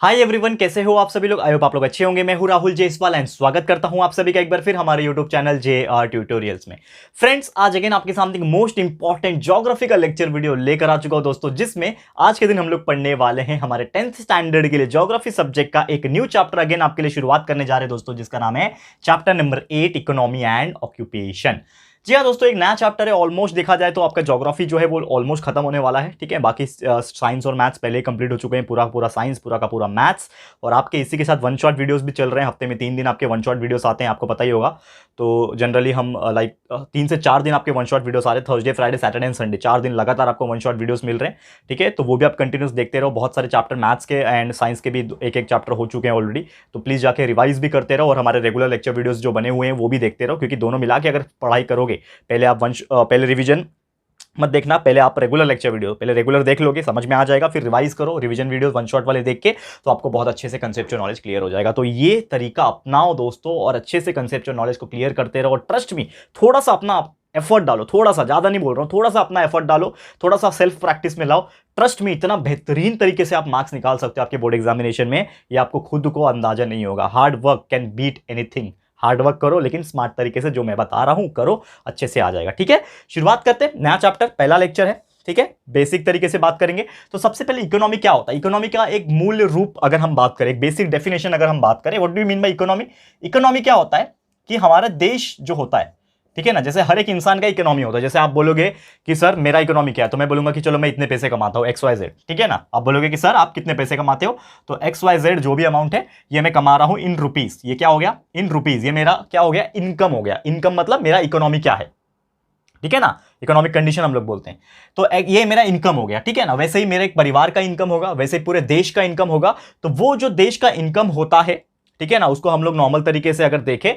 Hi everyone, कैसे हो आप सभी लोग। आई होप आप लोग अच्छे होंगे। मैं हूं राहुल जयसवाल एंड स्वागत करता हूं आप सभी का एक बार फिर हमारे यूट्यूब चैनल JR ट्यूटोरियल्स में। फ्रेंड्स, आज अगेन आपके सामने मोस्ट इंपॉर्टेंट ज्योग्राफी का लेक्चर वीडियो लेकर आ चुका हूं दोस्तों, जिसमें आज के दिन हम लोग पढ़ने वाले हैं हमारे 10th स्टैंडर्ड के लिए ज्योग्राफी सब्जेक्ट का एक न्यू चैप्टर अगेन आपके लिए शुरुआत करने जा रहे हैं दोस्तों, जिसका नाम है chapter number 8 economy and occupation. जी हाँ दोस्तों, एक नया चैप्टर है। ऑलमोस्ट देखा जाए तो आपका ज्योग्राफी जो है वो ऑलमोस्ट खत्म होने वाला है। ठीक है, बाकी साइंस और मैथ्स पहले ही कंप्लीट हो चुके हैं, पूरा पूरा साइंस, पूरा का पूरा मैथ्स। और आपके इसी के साथ वन शॉट वीडियोस भी चल रहे हैं। हफ्ते में 3 दिन आपके वन शॉट वीडियोस आते हैं, आपको पता ही होगा। तो जनरली हम 3 से 4 दिन आपके वन शॉट वीडियोस आ रहे हैं, Thursday, Friday, Saturday and Sunday. 4 दिन लगातार आपको वन शॉट वीडियोस मिल रहे हैं। ठीक है, तो वो भी आप कंटिन्यूस देखते रहो। बहुत सारे चैप्टर मैथ्स के एंड साइंस के भी एक एक चैप्टर हो चुके हैं ऑलरेडी, तो प्लीज जाके रिवाइज भी करते रहो और हमारे रेगुलर लेक्चर वीडियोस जो बने हुए हैं वो भी देखते रहो, क्योंकि दोनों मिला के अगर पढ़ाई करोगे, पहले रिवीजन मत देखना, पहले आप रेगुलर लेक्चर वीडियो पहले रेगुलर देख लोगे, समझ में आ जाएगा, फिर रिवाइज करो रिवीजन वीडियो वन शॉट वाले देख के, तो आपको बहुत अच्छे से कंसेप्चुअल नॉलेज क्लियर हो जाएगा। तो ये तरीका अपनाओ दोस्तों और अच्छे से कंसेप्चुअल नॉलेज को क्लियर करते रहो। और ट्रस्ट मी, थोड़ा सा अपना एफर्ट डालो, थोड़ा सा, ज्यादा नहीं बोल रहा हूं, थोड़ा सा अपना एफर्ट डालो, थोड़ा सा सेल्फ प्रैक्टिस में लाओ। ट्रस्ट मी, इतना बेहतरीन तरीके से आप मार्क्स निकाल सकते हो आपके बोर्ड एग्जामिनेशन में, ये आपको खुद को अंदाजा नहीं होगा। Hard work can beat anything. Hard work करो, लेकिन स्मार्ट तरीके से जो मैं बता रहा हूं करो, अच्छे से आ जाएगा। ठीक है, शुरुआत करते हैं। नया चैप्टर, पहला लेक्चर है। ठीक है, बेसिक तरीके से बात करेंगे। तो सबसे पहले इकोनॉमी क्या होता है, इकोनॉमी का एक मूल रूप अगर हम बात करें, एक बेसिक डेफिनेशन अगर हम बात करें, what do you mean by economy. Economy क्या होता है कि हमारा देश जो होता है, ठीक है ना, जैसे हर एक इंसान का इकोनॉमी होता है। जैसे आप बोलोगे कि सर मेरा इकोनॉमी क्या है, तो मैं बोलूंगा कि चलो मैं इतने पैसे कमाता हूं, XYZ। ठीक है ना, आप बोलोगे कि सर आप कितने पैसे कमाते हो, तो XYZ जो भी अमाउंट है ये मैं कमा रहा हूं इन रुपीस। ये क्या हो गया, इन रुपीस। ये मेरा क्या हो गया, इनकम हो गया। इनकम मतलब मेरा इकोनॉमी क्या है, ठीक है ना, इकोनॉमिक कंडीशन हम लोग बोलते हैं। तो ये मेरा इनकम हो गया। ठीक है ना, वैसे ही मेरे एक परिवार का इनकम होगा, वैसे ही पूरे देश का इनकम होगा। तो वो जो देश का इनकम होता है, ठीक है ना, उसको हम लोग नॉर्मल तरीके से अगर देखें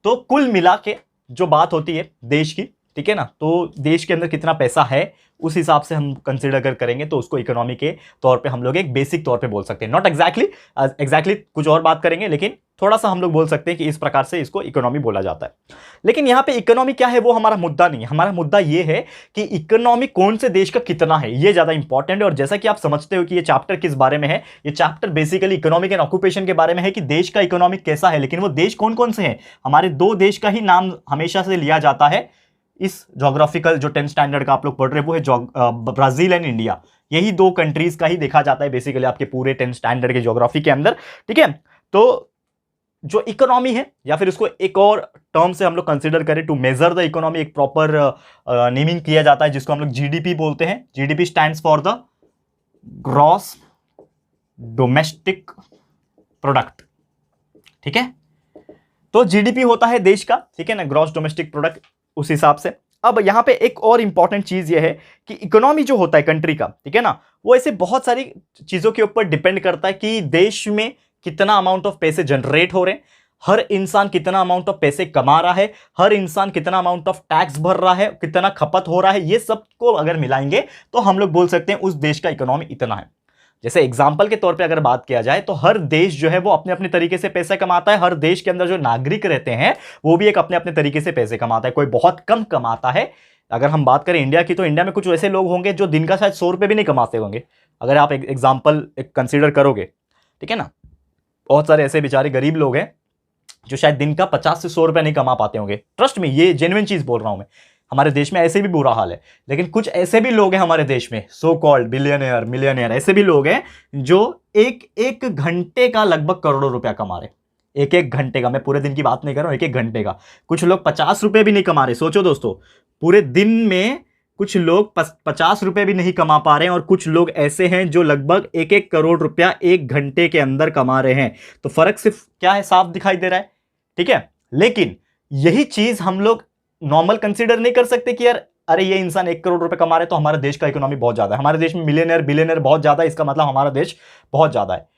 तो कुल मिला के जो बात होती है देश की, ठीक है ना, तो देश के अंदर कितना पैसा है उस हिसाब से हम कंसीडर कर करेंगे, तो उसको इकोनॉमी के तौर पे हम लोग एक बेसिक तौर पे बोल सकते हैं। नॉट एग्जैक्टली कुछ और बात करेंगे, लेकिन थोड़ा सा हम लोग बोल सकते हैं कि इस प्रकार से इसको इकोनॉमी बोला जाता है। लेकिन यहां पे इकोनॉमी क्या है वो हमारा मुद्दा नहीं है। हमारा मुद्दा ये है कि इकोनॉमी कौन से देश का कितना है, ये ज्यादा इंपॉर्टेंट है। और जैसा कि आप समझते हो कि ये चैप्टर किस बारे में है, ये chapter basically economic and occupation के बारे में है कि देश का इकोनॉमिक कैसा है। लेकिन वो देश कौन कौन से हैं, हमारे 2 देश का ही नाम हमेशा से लिया जाता है इस ज्योग्राफिकल जो 10th स्टैंडर्ड का आप लोग पढ़ रहे हो, वो है ब्राजील एंड इंडिया। यही 2 कंट्रीज का ही देखा जाता है बेसिकली आपके पूरे 10th स्टैंडर्ड के ज्योग्राफी के अंदर। ठीक है, तो जो इकोनॉमी है, या फिर उसको एक और टर्म से हम लोग कंसीडर करें टू मेजर द इकोनॉमी, एक प्रॉपर नेमिंग किया जाता है जिसको हम लोग जीडीपी बोलते हैं। GDP stands for the gross domestic product. ठीक है, तो जीडीपी होता है देश का, ठीक है ना, ग्रॉस डोमेस्टिक प्रोडक्ट, उस हिसाब से। अब यहां पे एक और इंपॉर्टेंट चीज ये है कि इकोनॉमी जो होता है कंट्री का, ठीक है ना, वो ऐसे बहुत सारी चीजों के ऊपर डिपेंड करता है कि देश में कितना अमाउंट ऑफ पैसे जनरेट हो रहे हैं, हर इंसान कितना अमाउंट ऑफ पैसे कमा रहा है, हर इंसान कितना अमाउंट ऑफ टैक्स भर रहा है, कितना खपत हो रहा है। ये सब को अगर मिलाएंगे तो हम लोग बोल सकते हैं उस देश का इकोनॉमी इतना है। जैसे एग्जाम्पल के तौर पे अगर बात किया जाए तो हर देश जो है वो अपने अपने तरीके से पैसे कमाता है। हर देश के अंदर जो नागरिक रहते हैं वो भी एक अपने अपने तरीके से पैसे कमाता है। कोई बहुत कम कमाता है। अगर हम बात करें इंडिया की, तो इंडिया में कुछ ऐसे लोग होंगे जो दिन का शायद 100 रुपए भी नहीं कमाते होंगे, अगर आप एग्जाम्पल कंसिडर करोगे। ठीक है ना, बहुत सारे ऐसे बेचारे गरीब लोग हैं जो शायद दिन का 50 से 100 रुपए नहीं कमा पाते होंगे। ट्रस्ट में, ये जेन्युइन चीज बोल रहा हूं मैं। हमारे देश में ऐसे भी बुरा हाल है, लेकिन कुछ ऐसे भी लोग हैं हमारे देश में, सो कॉल्ड बिलियनियर, मिलियनियर, ऐसे भी लोग हैं जो एक घंटे का लगभग करोड़ों रुपया कमा रहे। एक घंटे का, मैं पूरे दिन की बात नहीं कर रहा हूं, एक घंटे का। कुछ लोग 50 रुपए भी नहीं कमा रहे। सोचो दोस्तों, पूरे दिन में कुछ लोग 50 रुपए भी नहीं कमा पा रहे हैं, और कुछ लोग ऐसे हैं जो लगभग 1 करोड़ रुपया 1 घंटे के अंदर कमा रहे हैं। तो फर्क सिर्फ क्या है, साफ दिखाई दे रहा है। ठीक है, लेकिन यही चीज हम लोग नॉर्मल कंसीडर नहीं कर सकते कि यार अरे ये इंसान 1 करोड़ रुपए कमा रहे तो हमारे देश का इकोनॉमी बहुत ज्यादा है, हमारे देश में मिलियनर बिलियनर बहुत ज्यादा है, इसका मतलब हमारा देश बहुत ज्यादा है।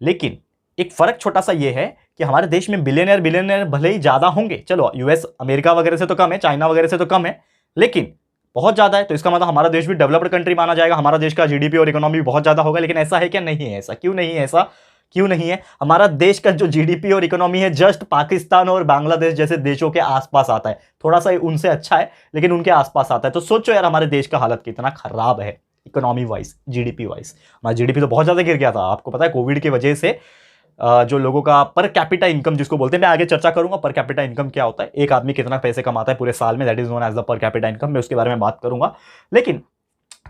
लेकिन एक फर्क छोटा सा ये है कि हमारे देश में बिलियनर भले ही ज्यादा होंगे, चलो यूएस अमेरिका वगैरह से तो कम है, चाइना वगैरह से तो कम है, लेकिन बहुत ज्यादा है, तो इसका मतलब हमारा देश भी डेवलप्ड कंट्री माना जाएगा, हमारा देश का जीडीपी और इकोनॉमी भी बहुत ज्यादा होगा। लेकिन ऐसा है क्या, नहीं है ऐसा। क्यों नहीं है ऐसा, क्यों नहीं है? हमारा देश का जो जीडीपी और इकोनॉमी है जस्ट पाकिस्तान और बांग्लादेश जैसे देशों के आसपास आता है, थोड़ा सा उनसे अच्छा है लेकिन उनके आसपास आता है। तो सोचो यार हमारे देश का हालत कितना खराब है। Economy wise, GDP wise. हमारा जीडीपी तो बहुत ज़्यादा गिर गया था, आपको पता है कोविड की वजह से जो लोगों का पर कैपिटा इनकम जिसको बोलते हैं, मैं आगे चर्चा करूंगा पर कैपिटा इनकम क्या होता है, एक आदमी कितना पैसे कमाता है पूरे साल में, that is known as the per capita income, मैं उसके बारे में बात करूंगा। लेकिन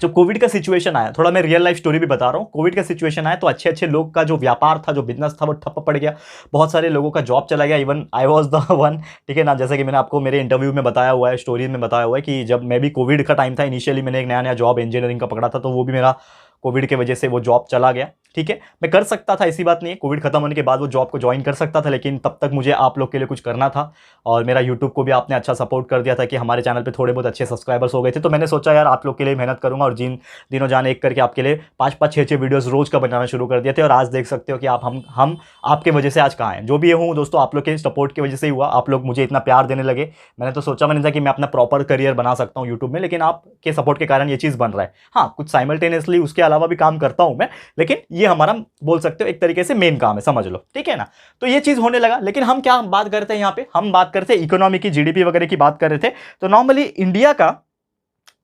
जब कोविड का सिचुएशन आया, थोड़ा मैं रियल लाइफ स्टोरी भी बता रहा हूं, कोविड का सिचुएशन आया तो अच्छे अच्छे लोग का जो व्यापार था, जो बिजनेस था, वो ठप्प पड़ गया, बहुत सारे लोगों का जॉब चला गया, even I was the one, ठीक है ना। जैसे कि मैंने आपको मेरे इंटरव्यू में बताया हुआ है, स्टोरी में बताया हुआ है कि जब मैं भी कोविड का टाइम था, इनिशियली मैंने एक नया नया जॉब इंजीनियरिंग का पकड़ा था, तो वो भी मेरा कोविड के वजह से वो जॉब चला गया, ठीक है। मैं कर सकता था, ऐसी बात नहीं है, कोविड खत्म होने के बाद वो जॉब को ज्वाइन कर सकता था, लेकिन तब तक मुझे आप लोग के लिए कुछ करना था, और मेरा यूट्यूब को भी आपने अच्छा सपोर्ट कर दिया था कि हमारे चैनल पे थोड़े बहुत अच्छे सब्सक्राइबर्स हो गए थे, तो मैंने सोचा यार आप लोग के लिए मेहनत करूंगा, और जिन दिनों जान एक करके आपके लिए 5-5, 6-6 वीडियोस रोज का बनाना शुरू कर दिए थे, और आज देख सकते हो कि आप हम आपके वजह से आज कहाँ हैं। जो भी हूँ दोस्तों, आप लोग के सपोर्ट की वजह से ही हुआ, आप लोग मुझे इतना प्यार देने लगे। मैंने तो सोचा मैंने था कि मैं अपना प्रॉपर करियर बना सकता हूँ यूट्यूब में, लेकिन आपके सपोर्ट के कारण ये चीज़ बन रहा है। हाँ, कुछ साइमल्टेनियसली उसके अलावा भी काम करता हूँ मैं, लेकिन ये हमारा बोल सकते हो एक तरीके से मेन काम है, समझ लो, ठीक है ना। तो ये चीज होने लगा, लेकिन हम क्या बात करते हैं यहाँ पे, हम बात करते हैं इकोनॉमी की, जीडीपी वगैरह की बात कर रहे थे। तो नॉर्मली इंडिया का,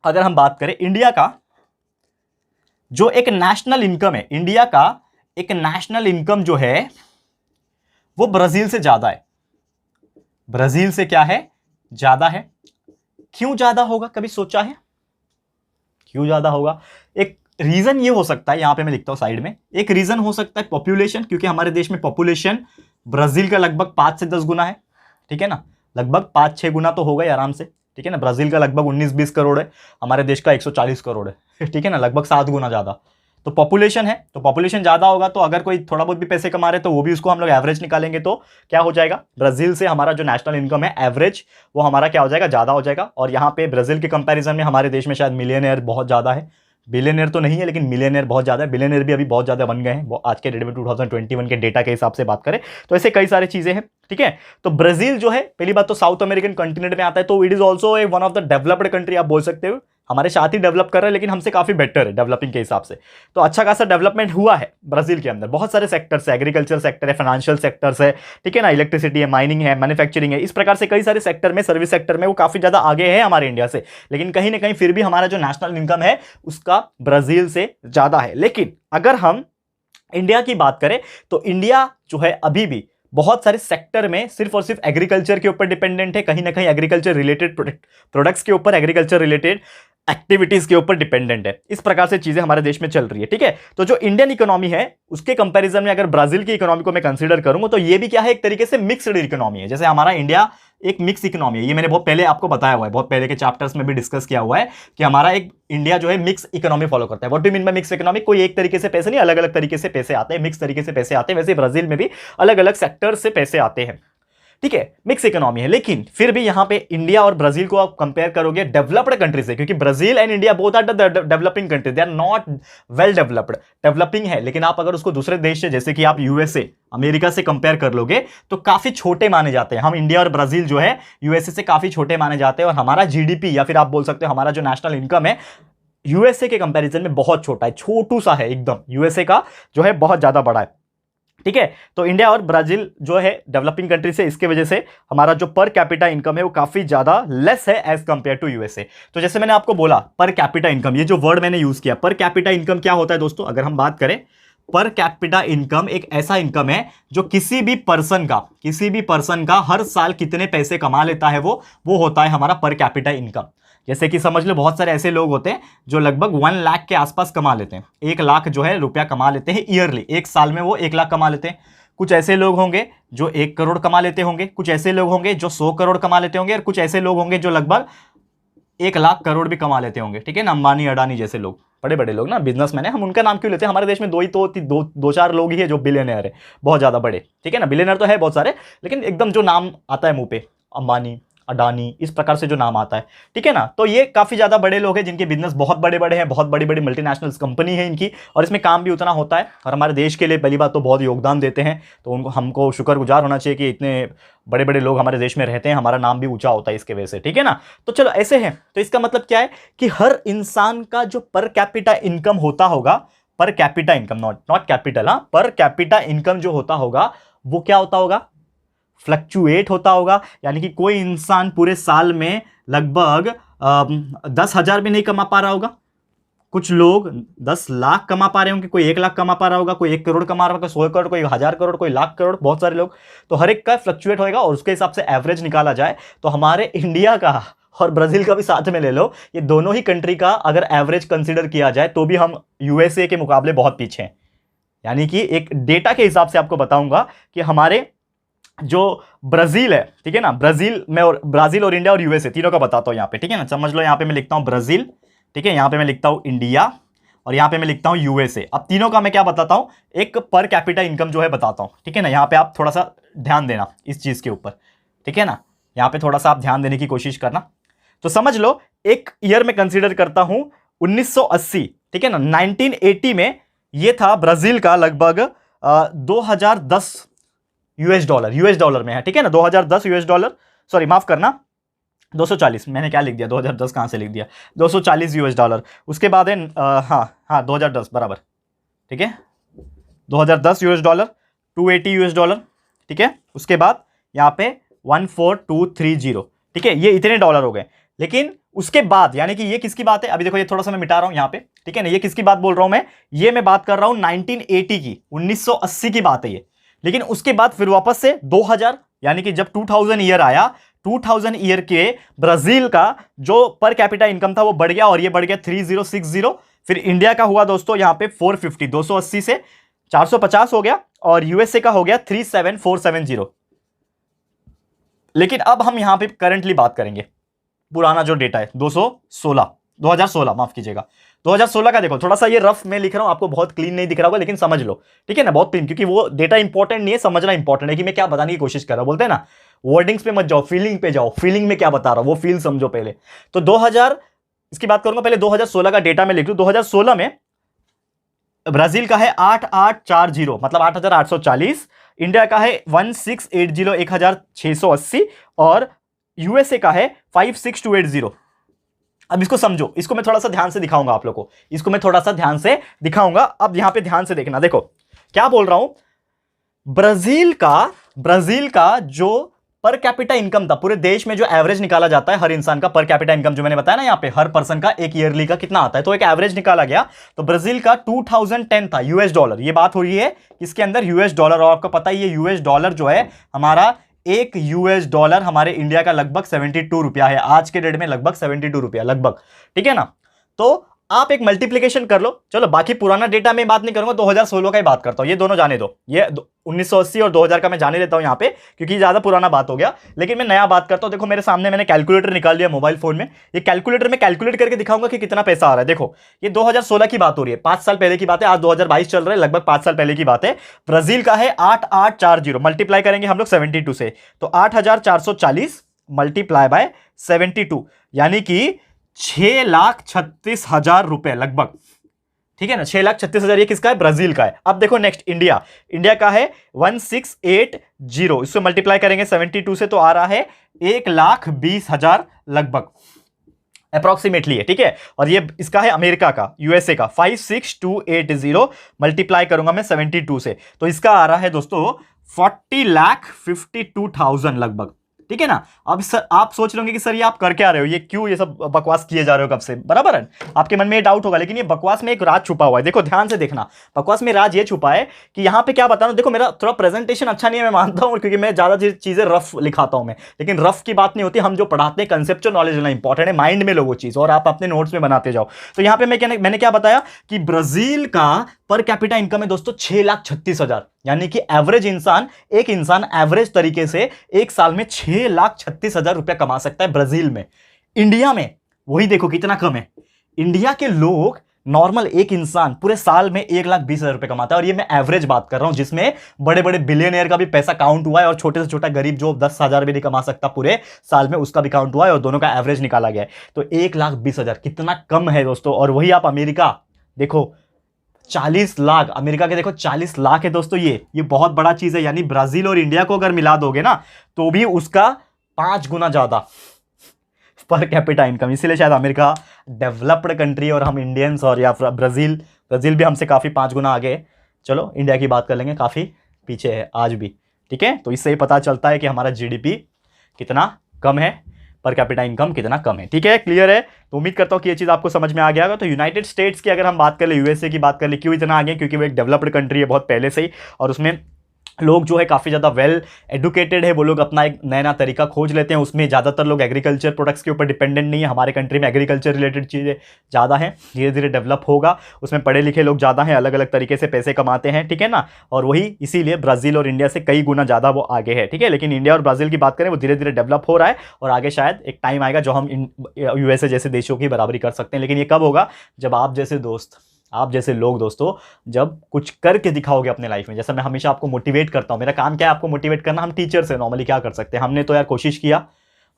अगर हम बात करें इंडिया का जो एक नेशनल इनकम है, इंडिया का एक नेशनल इनकम जो है वो ब्राजील से ज्यादा है। ब्राजील से क्या है, ज्यादा है। क्यों ज्यादा होगा, कभी सोचा है क्यों ज्यादा होगा? एक रीजन ये हो सकता है, यहां पे मैं लिखता हूं साइड में, एक रीजन हो सकता है पॉपुलेशन, क्योंकि हमारे देश में पॉपुलेशन ब्राजील का लगभग 5 से 10 गुना है, ठीक है ना, लगभग 5-6 गुना तो होगा ही आराम से, ठीक है ना। ब्राजील का लगभग 19-20 करोड़ है, हमारे देश का 140 करोड़ है, ठीक है ना, लगभग 7 गुना ज्यादा। तो पॉपुलेशन है, तो पॉपुलेशन ज्यादा होगा, तो अगर कोई थोड़ा बहुत भी पैसे कमा रहे तो वो भी उसको हम लोग एवरेज निकालेंगे, तो क्या हो जाएगा, ब्राजील से हमारा जो नेशनल इनकम है एवरेज, वो हमारा क्या हो जाएगा, ज्यादा हो जाएगा। और यहाँ पे ब्राजील के कंपैरिजन में हमारे देश में शायद मिलियनेयर बहुत ज्यादा है, बिलियनियर तो नहीं है लेकिन मिलियनियर बहुत ज्यादा है, बिलियनियर भी अभी बहुत ज्यादा बन गए हैं आज के डेट में, 2021 के डेटा के हिसाब से बात करें तो ऐसे कई सारी चीजें हैं, ठीक है। तो ब्राजील जो है, पहली बात तो साउथ अमेरिकन कॉन्टिनेंट में आता है, तो it is also a one of the developed country, आप बोल सकते हो। हमारे साथ ही डेवलप कर रहे हैं, लेकिन हमसे काफी बेटर है डेवलपिंग के हिसाब से। तो अच्छा खासा डेवलपमेंट हुआ है ब्राजील के अंदर, बहुत सारे सेक्टर्स है, एग्रीकल्चर सेक्टर है, फाइनेंशियल सेक्टर्स है, ठीक है ना, इलेक्ट्रिसिटी है, माइनिंग है, मैन्युफैक्चरिंग है, इस प्रकार से कई सारे सेक्टर में, सर्विस सेक्टर में वो काफी ज्यादा आगे है हमारे इंडिया से। लेकिन कहीं ना कहीं फिर भी हमारा जो नेशनल इनकम है उसका ब्राजील से ज्यादा है। लेकिन अगर हम इंडिया की बात करें तो इंडिया जो है अभी भी बहुत सारे सेक्टर में सिर्फ और सिर्फ एग्रीकल्चर के ऊपर डिपेंडेंट है, कहीं ना कहीं एग्रीकल्चर रिलेटेड प्रोडक्ट्स के ऊपर, एग्रीकल्चर रिलेटेड एक्टिविटीज के ऊपर डिपेंडेंट है। इस प्रकार से चीजें हमारे देश में चल रही है, ठीक है। तो जो इंडियन इकोनॉमी है उसके कंपैरिजन में अगर ब्राजील की इकोनॉमी को मैं कंसीडर करूंगा तो ये भी क्या है, एक तरीके से मिक्स्ड इकोनॉमी है। जैसे हमारा इंडिया एक मिक्स इकोनॉमी है, ये मैंने बहुत पहले आपको बताया हुआ है, बहुत पहले के चैप्टर्स में भी डिस्कस किया हुआ है कि हमारा एक इंडिया जो है मिक्स इकोनॉमी फॉलो करता है। What do mean by mix economy? कोई एक तरीके से पैसे नहीं, अलग अलग तरीके से पैसे आते हैं, मिक्स तरीके से पैसे आते हैं। वैसे ब्राजील में भी अलग अलग सेक्टर से पैसे आते हैं, ठीक है, मिक्स इकोनॉमी है। लेकिन फिर भी यहां पे इंडिया और ब्राजील को आप कंपेयर करोगे डेवलप्ड कंट्री से, क्योंकि Brazil and India both are the developing country, they are not well developed, developing है। लेकिन आप अगर उसको दूसरे देश से, जैसे कि आप यूएसए, अमेरिका से कंपेयर कर लोगे तो काफी छोटे माने जाते हैं। हम इंडिया और ब्राजील जो है यूएसए से काफी छोटे माने जाते हैं, और हमारा जीडीपी या फिर आप बोल सकते हो हमारा जो नेशनल इनकम है यूएसए के कंपैरिजन में बहुत छोटा है, छोटू सा है एकदम, यूएसए का जो है बहुत ज्यादा बड़ा है, ठीक है। तो इंडिया और ब्राजील जो है डेवलपिंग कंट्री से, इसके वजह से हमारा जो पर कैपिटा इनकम है वो काफी ज्यादा लेस है एज कंपेयर टू यूएसए। तो जैसे मैंने आपको बोला पर कैपिटा इनकम, ये जो वर्ड मैंने यूज किया, पर कैपिटा इनकम क्या होता है दोस्तों? अगर हम बात करें, पर कैपिटा इनकम एक ऐसा इनकम है जो किसी भी पर्सन का हर साल कितने पैसे कमा लेता है, वो होता है हमारा पर कैपिटा इनकम। जैसे कि समझ लो बहुत सारे ऐसे लोग होते हैं जो लगभग 1 लाख के आसपास कमा लेते हैं, 1 लाख जो है रुपया कमा लेते हैं ईयरली, एक साल में वो 1 लाख कमा लेते हैं। कुछ ऐसे लोग होंगे जो 1 करोड़ कमा लेते होंगे, कुछ ऐसे लोग होंगे जो 100 करोड़ कमा लेते होंगे, और कुछ ऐसे लोग होंगे जो लगभग 1 लाख करोड़ भी कमा लेते होंगे, ठीक है ना। अंबानी, अडानी जैसे लोग, बड़े बड़े लोग ना, बिजनेसमैन है, हम उनका नाम क्यों लेते हैं? हमारे देश में दो चार लोग ही है जो बिलियनर है, बहुत ज्यादा बड़े, ठीक है ना। बिलियनर तो है बहुत सारे, लेकिन एकदम जो नाम आता है मुंह पे, अंबानी, अडानी, इस प्रकार से जो नाम आता है, ठीक है ना। तो ये काफी ज्यादा बड़े लोग हैं जिनके बिजनेस बहुत बड़े बड़े हैं, बहुत बड़ी बड़ी मल्टीनेशनल कंपनी है इनकी, और इसमें काम भी उतना होता है, और हमारे देश के लिए पहली बात तो बहुत योगदान देते हैं। तो उनको, हमको शुक्रगुजार होना चाहिए कि इतने बड़े बड़े लोग हमारे देश में रहते हैं, हमारा नाम भी ऊंचा होता है इसके वजह से, ठीक है ना। तो चलो ऐसे हैं, तो इसका मतलब क्या है कि हर इंसान का जो पर कैपिटा इनकम होता होगा, पर कैपिटा इनकम, नॉट कैपिटल, हाँ, पर कैपिटा इनकम जो होता होगा वो क्या होता होगा? फ्लक्चुएट होता होगा। यानी कि कोई इंसान पूरे साल में लगभग 10,000 भी नहीं कमा पा रहा होगा, कुछ लोग 10 लाख कमा पा रहे होंगे, कोई 1 लाख कमा पा रहा होगा, कोई 1 करोड़ कमा रहा होगा, 100 करोड़, कोई 1000 करोड़, कोई लाख करोड़, बहुत सारे लोग। तो हर एक का फ्लक्चुएट होएगा और उसके हिसाब से एवरेज निकाला जाए तो हमारे इंडिया का और ब्राजील का भी साथ में ले लो, ये दोनों ही कंट्री का अगर एवरेज कंसीडर किया जाए तो भी हम यूएसए के मुकाबले बहुत पीछे हैं। यानी कि एक डेटा के हिसाब से आपको बताऊंगा कि हमारे जो ब्राजील है, ठीक है ना, ब्राजील और इंडिया और यूएसए तीनों का बताता हूं यहां पे, ठीक है ना। समझ लो, यहां पे मैं लिखता हूं ब्राजील, ठीक है, यहां पे मैं लिखता हूं इंडिया और यहां पे मैं लिखता हूं यूएसए। अब तीनों का मैं क्या बताता हूं, एक पर कैपिटा इनकम जो है बताता हूं, ठीक है ना। यहां पे आप थोड़ा सा ध्यान देना इस चीज के ऊपर, ठीक है ना, यहां पे थोड़ा सा आप ध्यान देने की कोशिश करना। तो समझ लो, एक ईयर में कंसीडर करता हूं 1980, ठीक है ना, 1980 में ये था ब्राजील का लगभग 2010 यूएस डॉलर में है, ठीक है ना, 2010 यूएस डॉलर, सॉरी माफ करना 240, मैंने क्या लिख दिया, 2010 कहां से लिख दिया, 240 यूएस डॉलर। उसके बाद है हाँ 2010 बराबर, ठीक है, 2010 यूएस डॉलर, 280 यूएस डॉलर, ठीक है। उसके बाद यहां पे 14230, ठीक है, ये इतने डॉलर हो गए। लेकिन उसके बाद यानी कि ये किसकी बात है, अभी देखो ये थोड़ा सा मैं मिटा रहा हूं यहां पे, ठीक है ना, ये किसकी बात बोल रहा हूं मैं, ये मैं बात कर रहा हूं 1980 की, 1980 की बात है ये। लेकिन उसके बाद फिर वापस से 2000 यानी कि जब 2000 ईयर आया, 2000 ईयर के ब्राजील का जो पर कैपिटा इनकम था वो बढ़ गया और ये बढ़ गया 3060। फिर इंडिया का हुआ दोस्तों यहां पे 450, 280 से 450 हो गया और यूएसए का हो गया 37470। लेकिन अब हम यहां पे करंटली बात करेंगे, पुराना जो डेटा है 2016 माफ कीजिएगा, 2016 का देखो, थोड़ा सा ये रफ में लिख रहा हूं, आपको बहुत क्लीन नहीं दिख रहा होगा लेकिन समझ लो, ठीक है ना, बहुत क्लीन, क्योंकि वो डेटा इंपॉर्टेंट नहीं है, समझना इंपॉर्टेंट है कि मैं क्या बताने की कोशिश कर रहा हूं। बोलते हैं ना, वर्डिंग्स पे मत जाओ, फीलिंग पे जाओ, फीलिंग में क्या बता रहा हूं वो फील समझो पहले। तो 2000 इसकी बात करूंगा, पहले 2016 का डेटा में लिख लूं। 2016 में ब्राजील का है 8840, मतलब 8840, इंडिया का है 1680, 1680 और यूएसए का है 56280। अब इसको समझो, इसको मैं थोड़ा सा ध्यान से दिखाऊंगा आप लोगों को, इसको मैं थोड़ा सा ध्यान से दिखाऊंगा। अब यहां पे ध्यान से देखना, देखो क्या बोल रहा हूं, ब्राजील का जो पर कैपिटा इनकम था, पूरे देश में जो एवरेज निकाला जाता है हर इंसान का पर कैपिटा इनकम, जो मैंने बताया ना यहां पे हर पर्सन का एक ईयरली का कितना आता है, तो एक एवरेज निकाला गया। तो ब्राजील का 2010 था यूएस डॉलर, ये बात हो रही है इसके अंदर यूएस डॉलर, और आपको पता ही है यूएस डॉलर जो है हमारा, एक यूएस डॉलर हमारे इंडिया का लगभग 72 रुपया है आज के डेट में, लगभग 72 रुपया लगभग, ठीक है ना। तो आप एक मल्टीप्लिकेशन कर लो। चलो बाकी पुराना डेटा में बात नहीं करूंगा, 2016 का ही बात करता हूं, ये दोनों जाने दो, ये 1980 और 2000 का मैं जाने देता हूं यहां पे, क्योंकि ज्यादा पुराना बात हो गया। लेकिन मैं नया बात करता हूं, देखो मेरे सामने मैंने कैलकुलेटर निकाल लिया मोबाइल फोन में, ये कैलकुलेटर में कैलकुलेट करके दिखाऊंगा कि कितना पैसा आ रहा है। देखो ये 2016 की बात हो रही है, 5 साल पहले की बात है, आज 2022 चल रहा है, लगभग 5 साल पहले की बात है। ब्राजील का है 8840, मल्टीप्लाई करेंगे हम लोग 72 से, तो 8440 मल्टीप्लाई बाय 72, यानी कि 6,36,000 रुपए लगभग, ठीक है ना, 6,36,000 ये किसका है, ब्राजील का है। अब देखो नेक्स्ट इंडिया का है 1680, इसको मल्टीप्लाई करेंगे 72 से तो आ रहा है 1,20,000 लगभग अप्रोक्सीमेटली है, ठीक है। और ये इसका है अमेरिका का, यूएसए का 56280, मल्टीप्लाई करूंगा मैं 72 से तो इसका आ रहा है दोस्तों 40,52,000 लगभग, ठीक है ना। अब सर आप सोच रहे होंगे कि सर ये आप कर क्या रहे हो, ये क्यों ये सब बकवास किए जा रहे हो कब से, बराबर है, आपके मन में ये डाउट होगा। लेकिन ये बकवास में एक राज छुपा हुआ है, देखो ध्यान से देखना, बकवास में राज ये छुपा है कि यहाँ पे क्या बता रहा हूं। देखो मेरा थोड़ा प्रेजेंटेशन अच्छा नहीं है, मैं मानता हूं, क्योंकि मैं ज्यादा चीजें रफ लिखाता हूं मैं, लेकिन रफ की बात नहीं होती, हम जो पढ़ाते हैं कंसेप्चुअल नॉलेज लेना इंपॉर्टेंट है, माइंड में लो वो चीज और आप अपने नोट्स में बनाते जाओ। तो यहाँ पे मैंने क्या बताया कि ब्राजील का पर कैपिटा इनकम है दोस्तों 6,36,000, यानी कि एक इंसान एवरेज तरीके से एक साल में 6,36,000 रुपया कमा सकता है ब्राजील में। इंडिया में वही देखो कितना कम है, इंडिया के लोग नॉर्मल एक इंसान पूरे साल में 1,20,000 रुपए कमाता है, और ये मैं एवरेज बात कर रहा हूं, जिसमें बड़े बड़े बिलियनियर का भी पैसा काउंट हुआ है और छोटे से छोटा गरीब जो 10,000 भी नहीं कमा सकता पूरे साल में उसका भी काउंट हुआ है, और दोनों का एवरेज निकाला गया है। तो 1,20,000 कितना कम है दोस्तों। और वही आप अमेरिका देखो 40 लाख, अमेरिका के देखो 40 लाख है दोस्तों, ये बहुत बड़ा चीज है। यानी ब्राजील और इंडिया को अगर मिला दोगे ना तो भी उसका 5 गुना ज्यादा पर कैपिटा इनकम। इसीलिए शायद अमेरिका डेवलप्ड कंट्री और हम इंडियंस और या ब्राजील भी हमसे काफी 5 गुना आगे है। चलो इंडिया की बात कर लेंगे, काफी पीछे है आज भी, ठीक है। तो इससे ही पता चलता है कि हमारा जीडीपी कितना कम है। पर कैपिटा इनकम कितना कम है। ठीक है, क्लियर है। तो उम्मीद करता हूँ कि ये चीज़ आपको समझ में आ गया होगा। तो यूनाइटेड स्टेट्स की अगर हम बात कर ले, यूएसए की बात कर ले, क्यों इतना आगे, क्योंकि वो एक डेवलप्ड कंट्री है बहुत पहले से ही, और उसमें लोग जो है काफ़ी ज़्यादा वेल एडुकेटेड है, वो लोग अपना एक नया नया तरीका खोज लेते हैं। उसमें ज़्यादातर लोग एग्रीकल्चर प्रोडक्ट्स के ऊपर डिपेंडेंट नहीं है। हमारे कंट्री में एग्रीकल्चर रिलेटेड चीज़ें ज़्यादा हैं, धीरे धीरे डेवलप होगा। उसमें पढ़े लिखे लोग ज़्यादा हैं, अलग अलग तरीके से पैसे कमाते हैं, ठीक है ना। और वही इसीलिए ब्राज़ील और इंडिया से कई गुना ज़्यादा वो आगे है, ठीक है। लेकिन इंडिया और ब्राज़ील की बात करें, वो धीरे धीरे डेवलप हो रहा है, और आगे शायद एक टाइम आएगा जो हम यूएसए जैसे देशों की बराबरी कर सकते हैं। लेकिन ये कब होगा, जब आप जैसे दोस्त, आप जैसे लोग दोस्तों, जब कुछ करके दिखाओगे अपने लाइफ में। जैसा मैं हमेशा आपको मोटिवेट करता हूं, मेरा काम क्या है आपको मोटिवेट करना। हम टीचर से नॉर्मली क्या कर सकते हैं, हमने तो यार कोशिश किया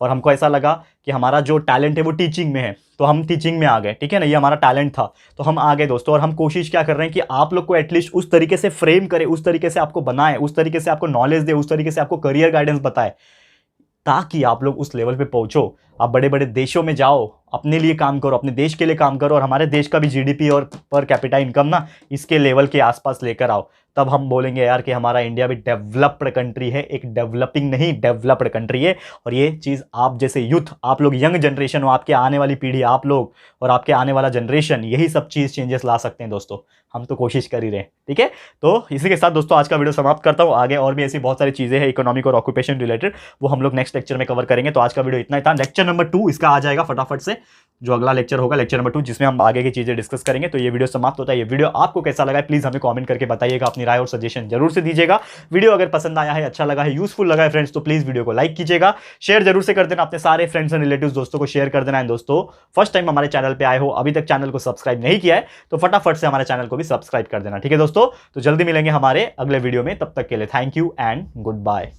और हमको ऐसा लगा कि हमारा जो टैलेंट है वो टीचिंग में है, तो हम टीचिंग में आ गए, ठीक है ना। ये हमारा टैलेंट था तो हम आ गए दोस्तों। और हम कोशिश क्या कर रहे हैं कि आप लोग को एटलीस्ट उस तरीके से फ्रेम करें, उस तरीके से आपको बनाए, उस तरीके से आपको नॉलेज दे, उस तरीके से आपको करियर गाइडेंस बताए, ताकि आप लोग उस लेवल पे पहुंचो। आप बड़े बड़े देशों में जाओ, अपने लिए काम करो, अपने देश के लिए काम करो, और हमारे देश का भी जीडीपी और पर कैपिटा इनकम ना इसके लेवल के आसपास लेकर आओ। तब हम बोलेंगे यार कि हमारा इंडिया भी डेवलप्ड कंट्री है, एक डेवलपिंग नहीं डेवलप्ड कंट्री है। और ये चीज़ आप जैसे यूथ, आप लोग यंग जनरेशन हो, आपके आने वाली पीढ़ी, आप लोग और आपके आने वाला जनरेशन, यही सब चीज़ चेंजेस ला सकते हैं दोस्तों। हम तो कोशिश कर ही रहे हैं, ठीक है। तो इसी के साथ दोस्तों आज का वीडियो समाप्त करता हूँ। आगे और भी ऐसी बहुत सारी चीज़ें हैं इकोनॉमिक और ऑक्यूपेशन रिलेटेड, वो हम लोग नेक्स्ट लेक्चर में कवर करेंगे। तो आज का वीडियो इतना ही था। लेक्चर नंबर 2 इसका आ जाएगा फटाफट से, जो अगला लेक्चर होगा लेक्चर नंबर 2, जिसमें हम आगे की चीजें डिस्कस करेंगे। तो ये वीडियो समाप्त होता है। ये वीडियो आपको कैसा लगा है प्लीज हमें कमेंट करके बताइएगा, अपनी राय और सजेशन जरूर से दीजिएगा। वीडियो अगर पसंद आया है, अच्छा लगा है, यूजफुल लगा है फ्रेंड्स, तो प्लीज वीडियो को लाइक कीजिएगा, शेयर जरूर से कर देना, अपने सारे फ्रेंड्स एंड रिलेटिव्स दोस्तों को शेयर कर देना है। दोस्तों फर्स्ट टाइम हमारे चैनल पे आए हो, अभी तक चैनल को सब्सक्राइब नहीं किया है, तो फटाफट से हमारे चैनल को भी सब्सक्राइब कर देना, ठीक है दोस्तों। तो जल्दी मिलेंगे हमारे अगले वीडियो में, तब तक के लिए thank you and good bye.